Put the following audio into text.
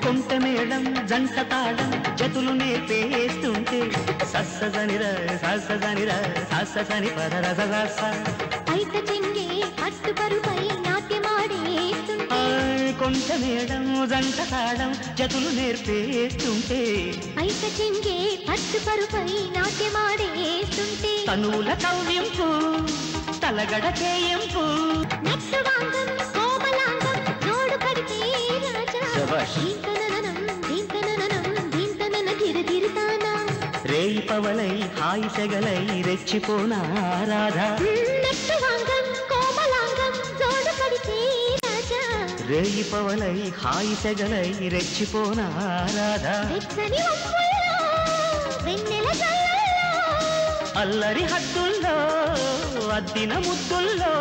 కొంట మేళం జంట తాళం జతులు నేర్పేస్తుంటే సస్సనిర సస్సనిర సస్సని పదరస ఐత చెంగే పట్టు పరుపై నాట్యమాడేస్తుంటే కొంట మేళం జంట తాళం జతులు నేర్పేస్తుంటే ఐత చెంగే పట్టు పరుపై నాట్యమాడేస్తుంటే తనువుల కవ్వింపు తలగడ చేయింపు నట్టు వాంగం కోమలాంగం నోడు కడితే రాజా శభాష్. దీంతనన గిరగిరతానా రేయి పవలై హాయి సెగలై రెచ్చిపోనా రాధా నట్టు వాంగం కోమలాంగం నోడు కడితే రాజా రేయి పవలై హాయి సెగలై రెచ్చిపోనా రాధా వెచ్చని ఒప్పుల్లో వెన్నెల జల్లుల్లో అల్లరి హద్దుల్లో అద్దిన ముద్దుల్లో